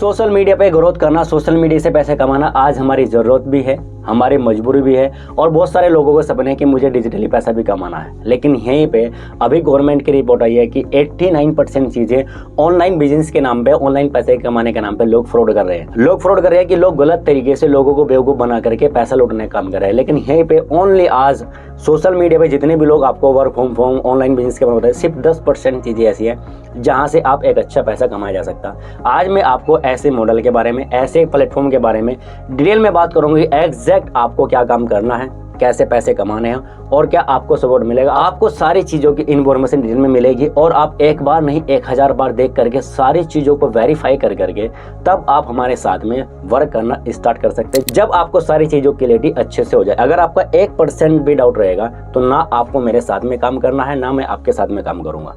Social media पे growth करना, social media से पैसे कमाना आज हमारी ज़रूरत भी है, हमारी मजबूरी भी है और बहुत सारे लोगों को सपने है कि मुझे डिजिटली पैसा भी कमाना है। लेकिन यहीं पे अभी गवर्नमेंट की रिपोर्ट आई है कि 89% चीज़ें ऑनलाइन बिजनेस के नाम पे, ऑनलाइन पैसे कमाने के नाम पे लोग फ्रॉड कर रहे हैं। लोग फ्रॉड कर रहे हैं कि लोग गलत तरीके से लोगों को बेवकूफ़ बना करके पैसा लूटने का काम कर रहे हैं। लेकिन यहीं पे ओनली आज सोशल मीडिया पे जितने भी लोग आपको work from home, online business के बारे में बताए, सिर्फ 10% चीज़ें ऐसी है जहाँ से आप एक अच्छा पैसा कमाया जा सकता। आज मैं आपको ऐसे मॉडल के बारे में, ऐसे प्लेटफॉर्म के बारे में डिटेल में बात करूँगी। एग्जैक्ट आपको क्या काम करना है, कैसे पैसे कमाने हैं और क्या आपको सपोर्ट मिलेगा। आपको सारी चीज़ों की इन्फॉर्मेशन डिटेल में मिलेगी और आप एक बार नहीं 1000 बार देख करके सारी चीज़ों को वेरीफाई कर करके तब आप हमारे साथ में वर्क करना स्टार्ट कर सकते हैं। जब आपको सारी चीज़ों की क्लैरिटी अच्छे से हो जाए। अगर आपका 1% भी डाउट रहेगा तो ना आपको मेरे साथ में काम करना है, ना मैं आपके साथ में काम करूँगा।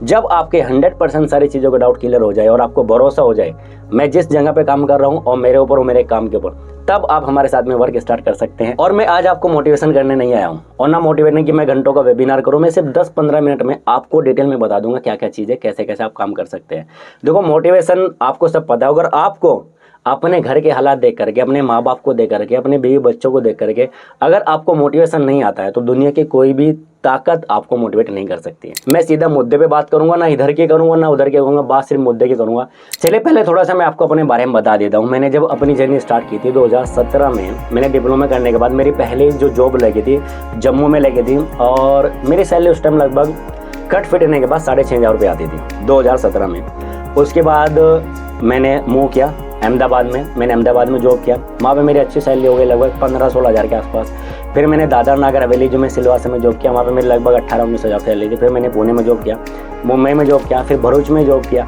जब आपके 100% सारी चीज़ों का डाउट क्लियर हो जाए और आपको भरोसा हो जाए मैं जिस जगह पे काम कर रहा हूँ और मेरे ऊपर और मेरे काम के ऊपर, तब आप हमारे साथ में वर्क स्टार्ट कर सकते हैं। और मैं आज आपको मोटिवेशन करने नहीं आया हूँ और ना मोटिवेट नहीं कि मैं घंटों का वेबिनार करूँ। मैं सिर्फ 10-15 मिनट में आपको डिटेल में बता दूंगा क्या क्या चीज़ें, कैसे कैसे आप काम कर सकते हैं। देखो, मोटिवेशन आपको सब पता है। अगर आपको अपने घर के हालात देख करके, अपने माँ बाप को देख करके, अपने बीवी बच्चों को देख करके अगर आपको मोटिवेशन नहीं आता है तो दुनिया की कोई भी ताकत आपको मोटिवेट नहीं कर सकती है। मैं सीधा मुद्दे पे बात करूंगा, ना इधर की करूंगा ना उधर की करूंगा, बात सिर्फ मुद्दे की करूंगा। चलिए पहले थोड़ा सा मैं आपको अपने बारे में बता देता हूँ। मैंने जब अपनी जर्नी स्टार्ट की थी 2017 में, मैंने डिप्लोमा करने के बाद मेरी पहले जो जॉब लगी थी जम्मू में लगी थी और मेरी सैलरी उस टाइम लगभग कट फिटने के बाद 6500 रुपये आती थी 2017 में। उसके बाद मैंने मूव किया अहमदाबाद में। मैंने अहमदाबाद में जॉब किया, वहाँ पे मेरी अच्छी सैलरी हो गई लगभग 15-16 हज़ार के आसपास। फिर मैंने दादर नगर हवेली जो मैं सिलवासा में जॉब किया, वहाँ पे मेरी लगभग 18-19 हज़ार सैलरी थी। फिर मैंने पुणे में जॉब किया, मुंबई में जॉब किया, फिर भरूच में जॉब किया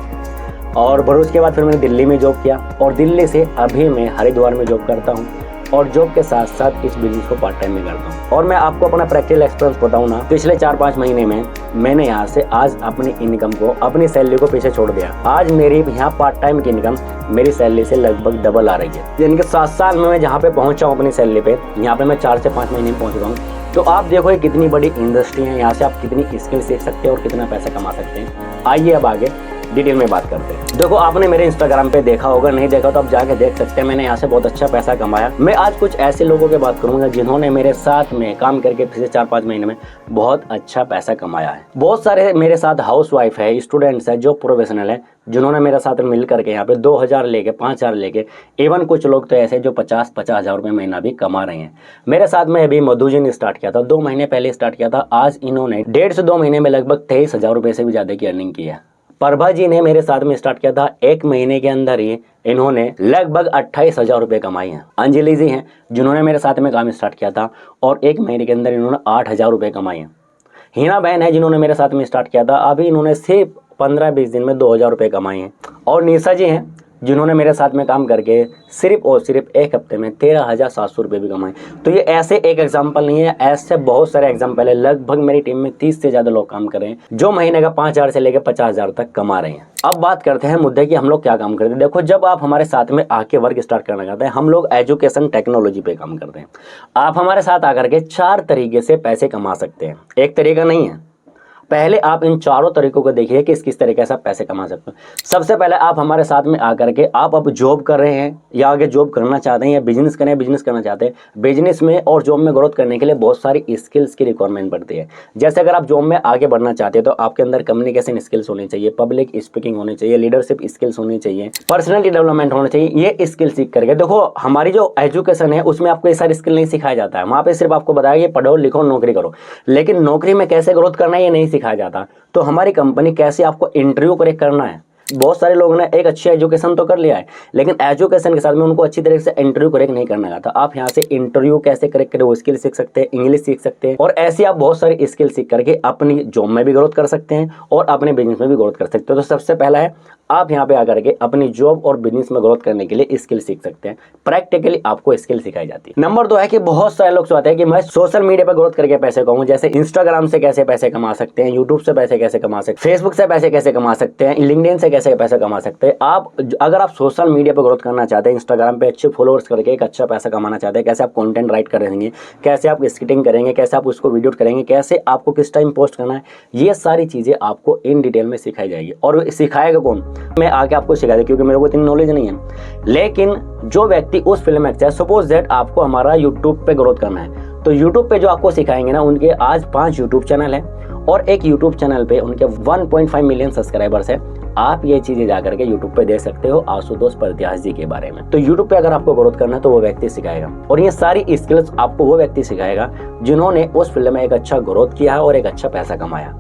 और भरूच के बाद फिर मैंने दिल्ली में जॉब किया और दिल्ली से अभी मैं हरिद्वार में जॉब करता हूँ और जॉब के साथ साथ इस बिजनेस को पार्ट टाइम में करता हूँ। और मैं आपको अपना प्रैक्टिकल एक्सपीरियंस बताऊँ ना, पिछले 4-5 महीने में मैंने यहाँ से आज अपनी इनकम को, अपनी सैलरी को पीछे छोड़ दिया। आज मेरी यहाँ पार्ट टाइम की इनकम मेरी सैलरी से लगभग डबल आ रही है। यानी कि 7 साल में मैं जहाँ पे पहुँचा हूँ अपनी सैलरी पे, यहाँ पे मैं 4 से 5 महीने में पहुँच रहा हूँ। तो आप देखो ये कितनी बड़ी इंडस्ट्री है, यहाँ से आप कितनी स्किल सीख सकते हैं और कितना पैसा कमा सकते हैं। आइए अब आगे डिटेल में बात करते हैं। देखो, आपने मेरे इंस्टाग्राम पे देखा होगा, नहीं देखा तो आप जाके देख सकते हैं। मैंने यहाँ से बहुत अच्छा पैसा कमाया। मैं आज कुछ ऐसे लोगों की बात करूंगा जिन्होंने मेरे साथ में काम करके पिछले 4-5 महीने में बहुत अच्छा पैसा कमाया है। बहुत सारे मेरे साथ हाउस वाइफ है, स्टूडेंट्स है, जो प्रोफेशनल है, जिन्होंने मेरे साथ मिल करके यहाँ पे 2000 लेके 5000 लेके, इवन कुछ लोग तो ऐसे जो 50-50 हज़ार रुपये महीना भी कमा रहे हैं। मेरे साथ में अभी मधु जी ने स्टार्ट किया था, 2 महीने पहले स्टार्ट किया था। आज इन्होंने 1.5 से 2 महीने में लगभग 23,000 रुपये से भी ज़्यादा की अर्निंग की है। प्रभा जी ने मेरे साथ में स्टार्ट किया था, 1 महीने के अंदर ही इन्होंने लगभग 28,000 रुपये कमाई हैं। अंजलि जी हैं जिन्होंने मेरे साथ में काम स्टार्ट किया था और 1 महीने के अंदर इन्होंने 8,000 रुपये कमाए हैं। हिना बहन है जिन्होंने मेरे साथ में स्टार्ट किया था, अभी इन्होंने सिर्फ 15-20 दिन में 2,000 रुपये कमाए हैं। और निशा जी हैं जिन्होंने मेरे साथ में काम करके सिर्फ और सिर्फ 1 हफ्ते में 13,700 रुपये भी कमाए। तो ये ऐसे एक एग्जाम्पल नहीं है, ऐसे बहुत सारे एग्जाम्पल है। लगभग मेरी टीम में 30 से ज़्यादा लोग काम कर रहे हैं जो महीने का 5,000 से लेकर 50,000 तक कमा रहे हैं। अब बात करते हैं मुद्दे की, हम लोग क्या काम करते हैं। देखो, जब आप हमारे साथ में आके वर्क स्टार्ट करना चाहते हैं, हम लोग एजुकेशन टेक्नोलॉजी पे काम करते हैं। आप हमारे साथ आकर के 4 तरीके से पैसे कमा सकते हैं, एक तरीका नहीं है। पहले आप इन चारों तरीकों को देखिए कि किस तरीके से आप पैसे कमा सकते हैं। सबसे पहले आप हमारे साथ में आकर के, आप अब जॉब कर रहे हैं या आगे जॉब करना चाहते हैं या बिजनेस करें, बिजनेस करना चाहते हैं। बिजनेस में और जॉब में ग्रोथ करने के लिए बहुत सारी स्किल्स की रिक्वायरमेंट पड़ती है। जैसे अगर आप जॉब में आगे बढ़ना चाहते हैं तो आपके अंदर कम्युनिकेशन स्किल्स होनी चाहिए, पब्लिक स्पीकिंग होनी चाहिए, लीडरशिप स्किल्स होनी चाहिए, पर्सनैलिटी डेवलपमेंट होना चाहिए। ये स्किल सीख करके देखो, हमारी जो एजुकेशन है उसमें आपको ये सारी स्किल नहीं सिखाया जाता है। वहाँ पे सिर्फ आपको बताया कि पढ़ो लिखो नौकरी करो, लेकिन नौकरी में कैसे ग्रोथ करना है ये नहीं सिखाया जाता। तो हमारी कंपनी कैसे आपको इंटरव्यू क्रैक करना है। बहुत सारे लोगों ने एक अच्छी एजुकेशन तो कर लिया है, लेकिन एजुकेशन के साथ में उनको अच्छी तरीके से इंटरव्यू क्रैक नहीं करना आता। आप यहाँ से इंटरव्यू कैसे क्रैक करें वो स्किल सीख सकते हैं, इंग्लिश सीख सकते हैं और ऐसी आप बहुत सारी स्किल सीख करके अपनी जॉब में भी ग्रोथ कर सकते हैं और अपने बिजनेस में भी ग्रोथ कर सकते हैं। तो सबसे पहला है, आप यहाँ पे आकर के अपनी जॉब और बिजनेस में ग्रोथ करने के लिए स्किल सीख सकते हैं। प्रैक्टिकली आपको स्किल सिखाई जाती है। नंबर 2 है कि बहुत सारे लोग चाहते हैं कि मैं सोशल मीडिया पर ग्रोथ करके पैसे कमाऊं। जैसे इंस्टाग्राम से कैसे पैसे कमा सकते हैं, यूट्यूब से पैसे कैसे कमा सकते हैं, फेसबुक से पैसे कैसे कमा सकते हैं, लिंक्डइन से कैसे पैसे कमा सकते हैं। आप अगर आप सोशल मीडिया पर ग्रोथ करना चाहते हैं, इंस्टाग्राम पे अच्छे फॉलोअर्स करके एक अच्छा पैसा कमाना चाहते हैं, कैसे आप कंटेंट राइट करेंगे, कैसे आप स्किटिंग करेंगे, कैसे आप उसको वीडियो करेंगे, कैसे आपको किस टाइम पोस्ट करना है, ये सारी चीज़ें आपको इन डिटेल में सिखाई जाएगी। और सिखाएगा कौन? मैं आके आपको सिखा दूँ, क्योंकि मेरे को इतनी नॉलेज नहीं है। लेकिन जो व्यक्ति उस फील्ड में अच्छा है, सपोज दैट आपको हमारा यूट्यूब पे ग्रोथ करना है, तो यूट्यूब पे जो आपको सिखाएंगे ना, उनके आज 5 यूट्यूब चैनल है और एक यूट्यूब चैनल पे उनके 1.5 मिलियन सब्सक्राइबर्स है। आप ये चीजें जाकर के यूट्यूब पे देख सकते हो आशुतोष परत्यास जी के बारे में। तो यूट्यूब पे अगर आपको ग्रोथ करना है तो वो व्यक्ति सिखाएगा, और ये सारी स्किल्स आपको वो व्यक्ति सिखाएगा जिन्होंने उस फील्ड में एक अच्छा ग्रोथ किया है और एक अच्छा पैसा कमाया।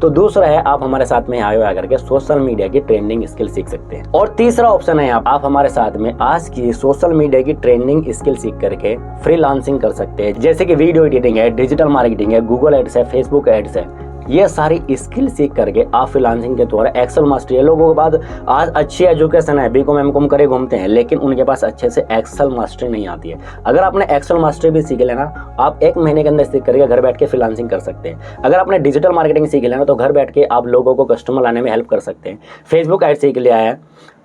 तो दूसरा है, आप हमारे साथ में आए आकर के सोशल मीडिया की ट्रेंडिंग स्किल सीख सकते हैं। और तीसरा ऑप्शन है, आप हमारे साथ में आज की सोशल मीडिया की ट्रेंडिंग स्किल सीख करके फ्रीलांसिंग कर सकते हैं, जैसे कि वीडियो एडिटिंग है, डिजिटल मार्केटिंग है, गूगल एड्स है, फेसबुक एड्स है। ये सारी स्किल सीख करके आप फ्रीलांसिंग के द्वारा एक्सेल मास्टरी है। लोगों के पास आज अच्छी एजुकेशन है, बीकॉम एमकॉम करे घूमते हैं, लेकिन उनके पास अच्छे से एक्सेल मास्टरी नहीं आती है। अगर आपने एक्सेल मास्टरी भी सीख लेना, आप 1 महीने के अंदर सीख करके घर बैठ के फ्रीलांसिंग कर सकते हैं। अगर आपने डिजिटल मार्केटिंग सीख लेना, तो घर बैठ के आप लोगों को कस्टमर लाने में हेल्प कर सकते हैं। फेसबुक एड सीख लिया है,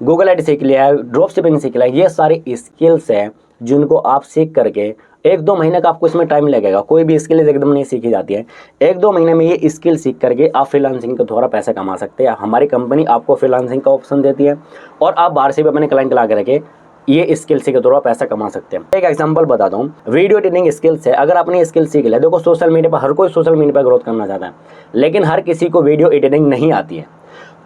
गूगल एड सीख लिया है, ड्रॉप शिपिंग सीख लिया है। ये सारी स्किल्स है जिनको आप सीख करके 1-2 महीने का आपको इसमें टाइम लगेगा। कोई भी स्किल एकदम नहीं सीखी जाती है। 1-2 महीने में ये स्किल सीख करके आप फ्रीलांसिंग के द्वारा पैसा कमा सकते हैं। हमारी कंपनी आपको फ्रीलांसिंग का ऑप्शन देती है और आप बाहर से भी अपने क्लाइंट ला करके ये स्किल से के द्वारा पैसा कमा सकते हैं। एक एग्जांपल बताता हूँ, वीडियो एडिटिंग स्किल्स है। अगर आपने ये स्किल सीख लिया, देखो सोशल मीडिया पर हर कोई सोशल मीडिया पर ग्रोथ करना चाहता है, लेकिन हर किसी को वीडियो एडिटिंग नहीं आती है।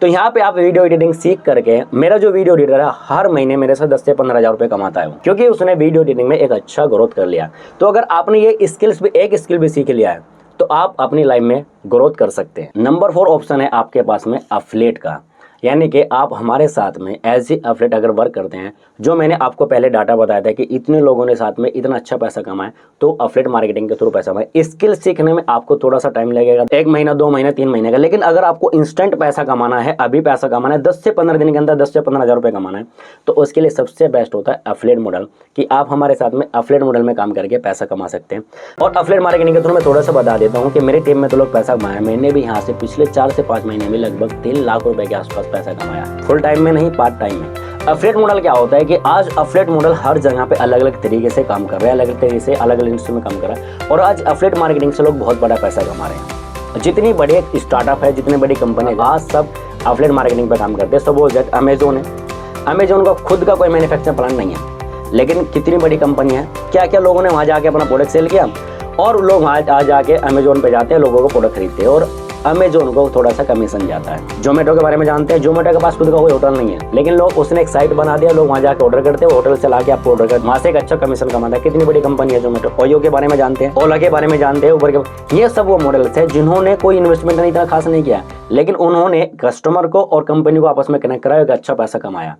तो यहाँ पे आप वीडियो एडिटिंग सीख करके, मेरा जो वीडियो एडिटर है हर महीने मेरे से 10 से 15 हज़ार रुपये कमाता है, क्योंकि उसने वीडियो एडिटिंग में एक अच्छा ग्रोथ कर लिया। तो अगर आपने ये स्किल्स भी एक स्किल भी सीख लिया है, तो आप अपनी लाइफ में ग्रोथ कर सकते हैं। नंबर 4 ऑप्शन है आपके पास में एफिलिएट का, यानी कि आप हमारे साथ में एज ए एफिलिएट अगर वर्क करते हैं, जो मैंने आपको पहले डाटा बताया था कि इतने लोगों ने साथ में इतना अच्छा पैसा कमाया, तो एफिलिएट मार्केटिंग के थ्रू पैसा कमाए। स्किल सीखने में आपको थोड़ा सा टाइम लगेगा, 1 महीना, 2 महीना, 3 महीने का। लेकिन अगर आपको इंस्टेंट पैसा कमाना है, अभी पैसा कमाना है, 10 से 15 दिन के अंदर 10 से 15 हज़ार रुपये कमाना है, तो उसके लिए सबसे बेस्ट होता है एफिलिएट मॉडल, कि आप हमारे साथ में एफिलिएट मॉडल में काम करके पैसा कमा सकते हैं। और एफिलिएट मार्केटिंग के थ्रू मैं थोड़ा सा बता देता हूँ कि मेरी टीम में तो लोग पैसा कमाया, मैंने भी यहाँ से पिछले 4 से 5 महीने में लगभग 3 लाख रुपए के आसपास पैसा कमाया, फुल टाइम में नहीं, पार्ट टाइम में। एफिलिएट मॉडल क्या होता है कि आज एफिलिएट मॉडल हर जगह पे अलग अलग तरीके से काम कर रहा है, अलग अलग तरीके से अलग अलग इंडस्ट्री में काम कर रहा है, और आज एफिलिएट मार्केटिंग से लोग बहुत बड़ा पैसा कमा रहे हैं। जितनी बड़ी स्टार्टअप है, जितनी बड़ी कंपनी है, आज सब एफिलिएट मार्केटिंग पे काम करते हैं। सपोज दैट अमेजोन है, अमेजोन का खुद का कोई मैन्युफैक्चरिंग प्लांट नहीं है, लेकिन कितनी बड़ी कंपनी है, क्या क्या लोगों ने वहाँ जाके अपना प्रोडक्ट सेल किया, और लोग वहाँ आ जाके अमेजोन पे जाते हैं, लोगों को प्रोडक्ट खरीदते हैं, और अमेजोन को थोड़ा सा कमीशन जाता है। जोमेटो के बारे में जानते हैं, जोमेटो के पास खुद का कोई होटल नहीं है, लेकिन लोग उसने एक साइट बना दिया, लोग वहाँ जाकर ऑर्डर करते हैं, होटल से लाके आपको ऑर्डर करते हैं, वहाँ से एक अच्छा कमीशन कमाता है। कितनी बड़ी कंपनी है जोमेटो। ओयो के बारे में जानते हैं, ओला के बारे में जानते हैं, उबर के। ये सब वो मॉडल्स है जिन्होंने कोई इन्वेस्टमेंट नहीं इतना खास नहीं किया, लेकिन उन्होंने कस्टमर को और कंपनी को आपस में कनेक्ट कराया, एक अच्छा पैसा कमाया।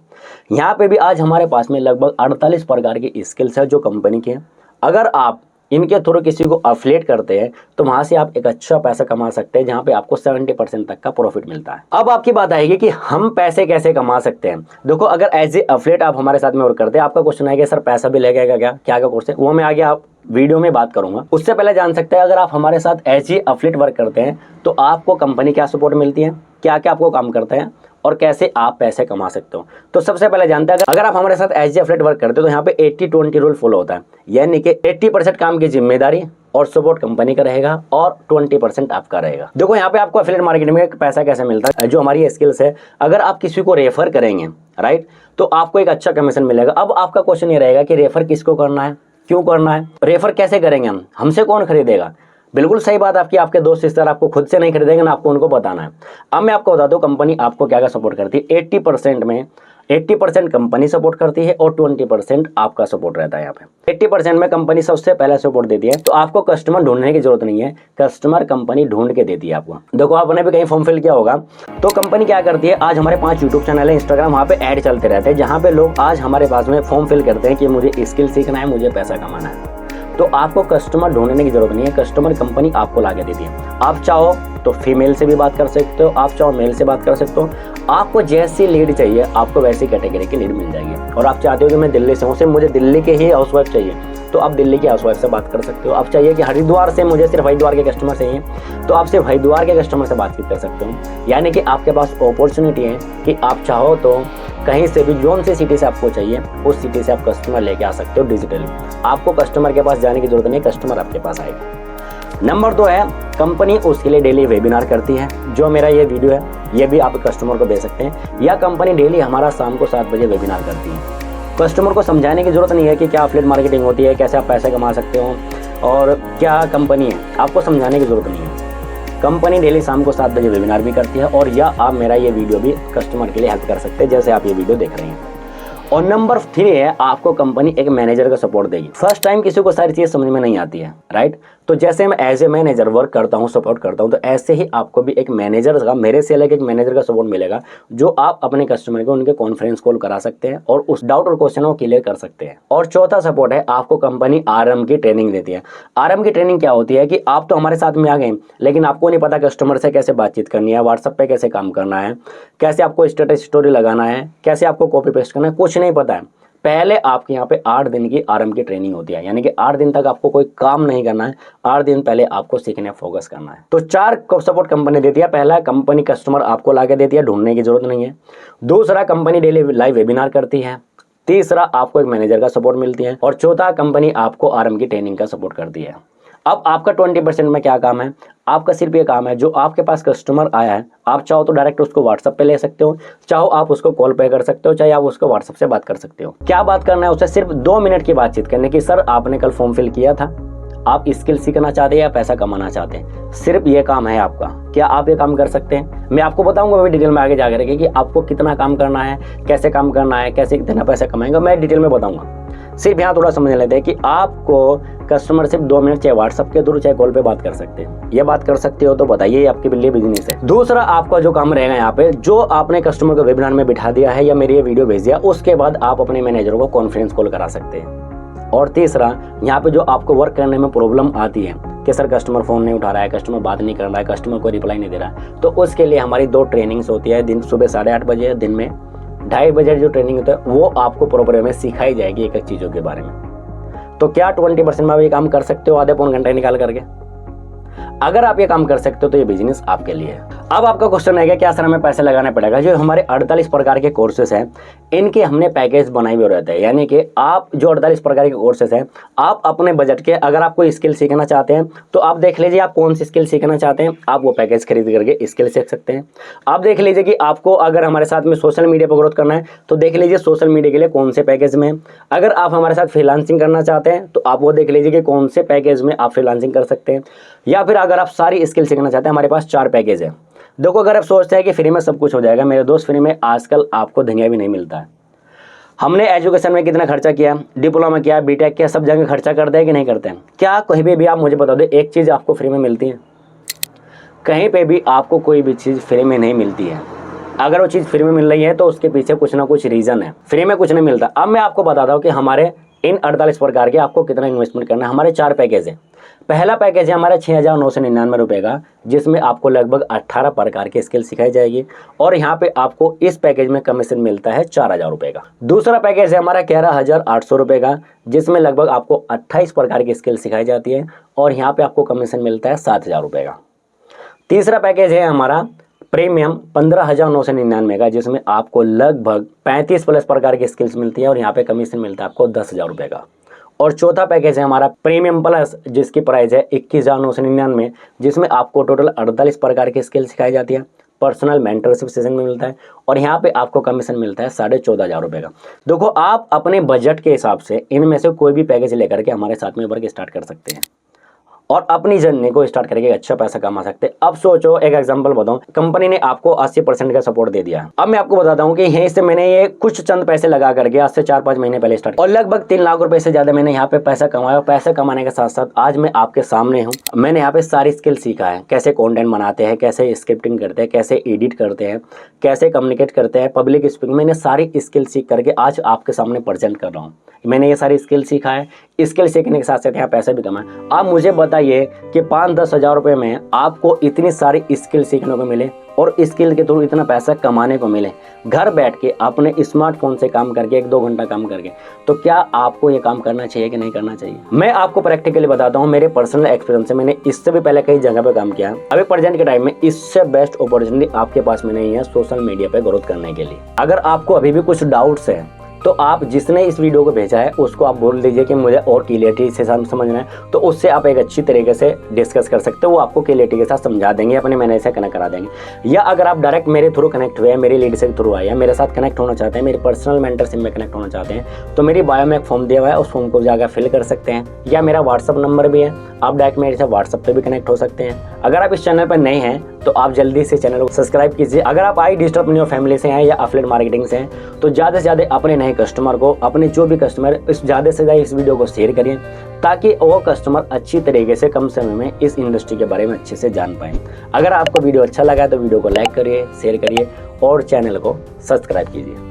यहाँ पे भी आज हमारे पास में लगभग 48 प्रकार की स्किल्स है जो कंपनी की है। अगर आप इनके थ्रू किसी को एफिलिएट करते हैं, तो वहां से आप एक अच्छा पैसा कमा सकते हैं, जहां पे आपको 70% तक का प्रॉफिट मिलता है। अब आपकी बात आएगी कि हम पैसे कैसे कमा सकते हैं। देखो, अगर एज ए एफिलिएट आप हमारे साथ में वर्क करते हैं, आपका क्वेश्चन है कि सर पैसा भी लगेगा क्या, क्या कोर्स है, वो मैं आगे आप वीडियो में बात करूंगा। उससे पहले जान सकते हैं, अगर आप हमारे साथ एज ए एफिलिएट वर्क करते हैं, तो आपको कंपनी क्या सपोर्ट मिलती है, क्या क्या आपको काम करते हैं, और कैसे आप पैसे कमा सकते हो। तो सबसे पहले जानते हैं, अगर आप हमारे साथ एज ए एफिलिएट वर्क करते हो, तो यहाँ पे 80-20 रूल फॉलो होता है, यानी कि 80% काम की जिम्मेदारी और सपोर्ट कंपनी का रहेगा, और 20% आपका रहेगा। देखो, यहाँ पे आपको एफिलिएट मार्केटिंग में पैसा कैसे मिलता है, जो हमारी स्किल्स है, अगर आप किसी को रेफर करेंगे, राइट, तो आपको एक अच्छा कमीशन मिलेगा। अब आपका क्वेश्चन ये रहेगा कि रेफर किसको करना है, क्यों करना है, रेफर कैसे करेंगे हम, हमसे कौन खरीदेगा। बिल्कुल सही बात आपकी, आपके दोस्त रिश्तेदार आपको खुद से नहीं खरीदेंगे ना, आपको उनको बताना है। अब मैं आपको बता दूं कंपनी आपको क्या क्या सपोर्ट करती है। 80% में 80% कंपनी सपोर्ट करती है और 20% आपका सपोर्ट रहता है। यहाँ पे 80% में कंपनी सबसे पहले सपोर्ट देती है, तो आपको कस्टमर ढूंढने की जरूरत नहीं है, कस्टमर कंपनी ढूंढ के देती है आपको। देखो, आपने भी कहीं फॉर्म फिल किया होगा, तो कंपनी क्या करती है, आज हमारे 5 यूट्यूब चैनल है, इंस्टाग्राम, वहाँ पे ऐड चलते रहते हैं, जहाँ पे लोग आज हमारे पास में फॉर्म फिल करते हैं कि मुझे स्किल सीखना है, मुझे पैसा कमाना है। तो आपको कस्टमर ढूंढने की जरूरत नहीं है, कस्टमर कंपनी आपको ला के देती है। आप चाहो तो फीमेल से भी बात कर सकते हो, आप चाहो मेल से बात कर सकते हो। आपको जैसी लीड चाहिए, आपको वैसी कैटेगरी की लीड मिल जाएगी। और आप चाहते हो कि मैं दिल्ली से हूँ, सिर्फ मुझे दिल्ली के ही हाउसवाइफ चाहिए, तो आप दिल्ली के हाउसवाइफ से बात कर सकते हो। आप चाहिए कि हरिद्वार से, मुझे सिर्फ हरिद्वार के कस्टमर चाहिए, तो आप सिर्फ हरिद्वार के कस्टमर से बातचीत कर सकते हो। यानी कि आपके पास अपॉर्चुनिटी है कि आप चाहो तो कहीं से भी, जोन से सिटी से आपको चाहिए, उस सिटी से आप कस्टमर लेके आ सकते हो डिजिटली। आपको कस्टमर के पास जाने की जरूरत नहीं, कस्टमर आपके पास आएगा। नंबर 2 है, कंपनी उसके लिए डेली वेबिनार करती है। जो मेरा ये वीडियो है, ये भी आप कस्टमर को दे सकते हैं। या कंपनी डेली हमारा शाम को 7 बजे वेबिनार करती है। कस्टमर को समझाने की ज़रूरत नहीं है कि क्या एफिलिएट मार्केटिंग होती है, कैसे आप पैसे कमा सकते हो और क्या कंपनी है, आपको समझाने की ज़रूरत नहीं है। कंपनी डेली शाम को 7 बजे वेबिनार भी करती है और या आप मेरा ये वीडियो भी कस्टमर के लिए हेल्प कर सकते हैं, जैसे आप ये वीडियो देख रहे हैं। और नंबर 3 है, आपको कंपनी एक मैनेजर का सपोर्ट देगी। फर्स्ट टाइम किसी को सारी चीज़ समझ में नहीं आती है, राइट। तो जैसे मैं एज ए मैनेजर वर्क करता हूँ, सपोर्ट करता हूँ, तो ऐसे ही आपको भी एक मैनेजर का, मेरे से अलग एक मैनेजर का सपोर्ट मिलेगा, जो आप अपने कस्टमर को उनके कॉन्फ्रेंस कॉल करा सकते हैं और उस डाउट और क्वेश्चन को क्लियर कर सकते हैं। और चौथा सपोर्ट है, आपको कंपनी आरएम की ट्रेनिंग देती है। आरएम की ट्रेनिंग क्या होती है कि आप तो हमारे साथ में आ गए, लेकिन आपको नहीं पता कस्टमर से कैसे बातचीत करनी है, व्हाट्सएप पे कैसे काम करना है, कैसे आपको स्टेटस स्टोरी लगाना है, कैसे आपको कॉपी पेस्ट करना है, कुछ नहीं पता है। पहले आपके यहाँ पे 8 दिन की आरएम की ट्रेनिंग होती है, यानी कि 8 दिन तक आपको कोई काम नहीं करना है, 8 दिन पहले आपको सीखने फोकस करना है। तो 4 सपोर्ट कंपनी देती है। पहला, कंपनी कस्टमर आपको लाके देती है, ढूंढने की जरूरत नहीं है। दूसरा, कंपनी डेली लाइव वेबिनार करती है। तीसरा, आपको एक मैनेजर का सपोर्ट मिलती है। और चौथा, कंपनी आपको आरएम की ट्रेनिंग का सपोर्ट करती है। अब आपका 20% में क्या काम है? आपका सिर्फ ये काम है, जो आपके पास कस्टमर आया है, आप चाहो तो डायरेक्ट उसको व्हाट्सएप पे ले सकते हो, चाहो आप उसको कॉल पे कर सकते हो, चाहे आप उसको व्हाट्सएप से बात कर सकते हो। क्या बात करना है? उससे सिर्फ 2 मिनट की बातचीत करने की। सर, आपने कल फॉर्म फिल किया था, आप स्किल सीखना चाहते हैं या पैसा कमाना चाहते हैं, सिर्फ ये काम है आपका। क्या आप ये काम कर सकते हैं? मैं आपको बताऊंगा अभी डिटेल में आगे जाकर कि आपको कितना काम करना है, कैसे काम करना है, कैसे कितना पैसा कमाएंगे, मैं डिटेल में बताऊंगा। सिर्फ यहाँ थोड़ा समझ लेते हैं कि आपको कस्टमर सिर्फ 2 मिनट चाहे व्हाट्सएप के थ्रू चाहे कॉल पे बात कर सकते हैं। ये बात कर सकते हो तो बताइए, आपके लिए बिजनेस है। दूसरा, आपका जो काम रहेगा यहाँ पे, जो आपने कस्टमर को वेबिनार में बिठा दिया है या मेरी ये वीडियो भेज दिया, उसके बाद आप अपने मैनेजर को कॉन्फ्रेंस कॉल करा सकते हैं। और तीसरा, यहाँ पे जो आपको वर्क करने में प्रॉब्लम आती है कि सर कस्टमर फ़ोन नहीं उठा रहा है, कस्टमर बात नहीं कर रहा है, कस्टमर को रिप्लाई नहीं दे रहा है, तो उसके लिए हमारी 2 ट्रेनिंग्स होती है। दिन सुबह 8:30 बजे, दिन में 2:30 बजे जो ट्रेनिंग होता है वो आपको प्रॉपर में सिखाई जाएगी एक एक चीज़ों के बारे में। तो क्या 20% में आप ये काम कर सकते हो आधे पौन घंटे निकाल करके? अगर आप ये काम कर सकते हो तो ये बिजनेस आपके लिए है। अब आपका क्वेश्चन है कि क्या सर हमें पैसे लगाना पड़ेगा? जो हमारे 48 प्रकार के कोर्सेस हैं, इनके हमने पैकेज बनाए हुए रहते हैं, यानी कि आप जो 48 प्रकार के कोर्सेस हैं, आप अपने बजट के, अगर आप कोई स्किल सीखना चाहते हैं तो आप देख लीजिए आप कौन सी स्किल सीखना चाहते हैं, आप वो पैकेज खरीद करके स्किल सीख सकते हैं। आप देख लीजिए कि आपको अगर हमारे साथ में सोशल मीडिया पर ग्रोथ करना है तो देख लीजिए सोशल मीडिया के लिए कौन से पैकेज में। अगर आप हमारे साथ फ्रीलांसिंग करना चाहते हैं तो आप वो देख लीजिए कि कौन से पैकेज में आप फ्रीलांसिंग कर सकते हैं। या फिर अगर आप सारी स्किल सीखना चाहते हैं, हमारे पास 4 पैकेज है। देखो, अगर आप सोचते हैं कि फ्री में सब कुछ हो जाएगा, मेरे दोस्त, फ्री में आजकल आपको धनिया भी नहीं मिलता है। हमने एजुकेशन में कितना खर्चा किया, डिप्लोमा किया, बीटेक किया, सब जगह खर्चा करते हैं कि नहीं करते हैं? क्या कहीं भी आप मुझे बता दो एक चीज़ आपको फ्री में मिलती है? कहीं पे भी आपको कोई भी चीज़ फ्री में नहीं मिलती है। अगर वो चीज़ फ्री में मिल रही है तो उसके पीछे कुछ ना कुछ रीज़न है। फ्री में कुछ नहीं मिलता। अब मैं आपको बताता हूँ कि हमारे इन 48 प्रकार के आपको कितना इन्वेस्टमेंट करना है। हमारे 4 पैकेज है। पहला पैकेज है हमारा 6,999 रुपये का, जिसमें आपको लगभग 18 प्रकार की स्किल सिखाई जाएगी और यहाँ पे आपको इस पैकेज में कमीशन मिलता है 4,000 रुपये का। दूसरा पैकेज है हमारा 11,800 रुपये का, जिसमें लगभग आपको 28 प्रकार की स्किल सिखाई जाती है और यहाँ पे आपको कमीशन मिलता है 7,000 रुपये का। तीसरा पैकेज है हमारा प्रीमियम 15,999 का, जिसमें आपको लगभग 35 प्लस प्रकार की स्किल्स मिलती है और यहाँ पे कमीशन मिलता है आपको 10,000 रुपये का। और चौथा पैकेज है हमारा प्रीमियम प्लस, जिसकी प्राइस है 21,999, जिसमें आपको टोटल 48 प्रकार की स्किल सिखाई जाती है, पर्सनल मेंटरशिप सेशन में मिलता है और यहाँ पे आपको कमीशन मिलता है 14,500 रुपये का। देखो, आप अपने बजट के हिसाब से इनमें से कोई भी पैकेज लेकर के हमारे साथ में वर्क स्टार्ट कर सकते हैं और अपनी जर्नी को स्टार्ट करके अच्छा पैसा कमा सकते हैं। अब सोचो, एक एग्जांपल बताऊं, कंपनी ने आपको 80% का सपोर्ट दे दिया। अब मैं आपको बताता हूं कि यहीं से मैंने ये कुछ चंद पैसे लगा करके आज से 4-5 महीने पहले स्टार्ट और लगभग 3 लाख रुपए से ज्यादा मैंने यहाँ पे पैसा कमाया। पैसा कमाने के साथ साथ आज मैं आपके सामने हूँ। मैंने यहाँ पे सारी स्किल सीखा है, कैसे कॉन्टेंट बनाते हैं, कैसे स्क्रिप्टिंग करते हैं, कैसे एडिट करते हैं, कैसे कम्युनिकेट करते हैं, पब्लिक स्पीकिंग। मैंने सारी स्किल सीख करके आज आपके सामने प्रेजेंट कर रहा हूँ। मैंने ये सारी स्किल सीखा है। स्किल सीखने के साथ साथ यहाँ पैसा भी कमाया। आप मुझे बताइए कि 5-10 हज़ार रुपये में आपको इतनी सारी स्किल सीखने को मिले और स्किल के थ्रू इतना पैसा कमाने को मिले, घर बैठ के अपने स्मार्टफोन से काम करके 1-2 घंटा काम करके, तो क्या आपको ये काम करना चाहिए कि नहीं करना चाहिए? मैं आपको प्रैक्टिकली बताता हूँ, मेरे पर्सनल एक्सपीरियंस से। मैंने इससे भी पहले कई जगह पे काम किया। अभी प्रेजेंट के टाइम में इससे बेस्ट अपॉर्चुनिटी आपके पास में नहीं है सोशल मीडिया पे ग्रोथ करने के लिए। अगर आपको अभी भी कुछ डाउट्स है तो आप जिसने इस वीडियो को भेजा है उसको आप बोल दीजिए कि मुझे और क्लियरिटी से समझना है, तो उससे आप एक अच्छी तरीके से डिस्कस कर सकते हो। वो आपको क्लियरिटी के साथ समझा देंगे, अपने मैनेजर से कनेक्ट करा देंगे। या अगर आप डायरेक्ट मेरे थ्रू कनेक्ट हुए हैं, मेरी लीडरशिप थ्रू आए हैं, मेरे साथ कनेक्ट होना चाहते हैं, मेरी पर्सनल मेंटरशिप में कनेक्ट होना चाहते हैं, तो मेरी बायो में एक फॉर्म दिया हुआ है, उस फॉर्म को जाकर फिल कर सकते हैं। या मेरा व्हाट्सअप नंबर भी है, आप डायरेक्ट मेरे से व्हाट्सअप पे भी कनेक्ट हो सकते हैं। अगर आप इस चैनल पर नए हैं तो आप जल्दी से चैनल को सब्सक्राइब कीजिए। अगर आप आई डिजिटल फैमिली से हैं या एफिलिएट मार्केटिंग से हैं तो ज़्यादा से ज़्यादा अपने नए कस्टमर को, अपने जो भी कस्टमर, इस ज़्यादा से ज़्यादा इस वीडियो को शेयर करिए, ताकि वो कस्टमर अच्छी तरीके से कम समय में इस इंडस्ट्री के बारे में अच्छे से जान पाएँ। अगर आपको वीडियो अच्छा लगा तो वीडियो को लाइक करिए, शेयर करिए और चैनल को सब्सक्राइब कीजिए।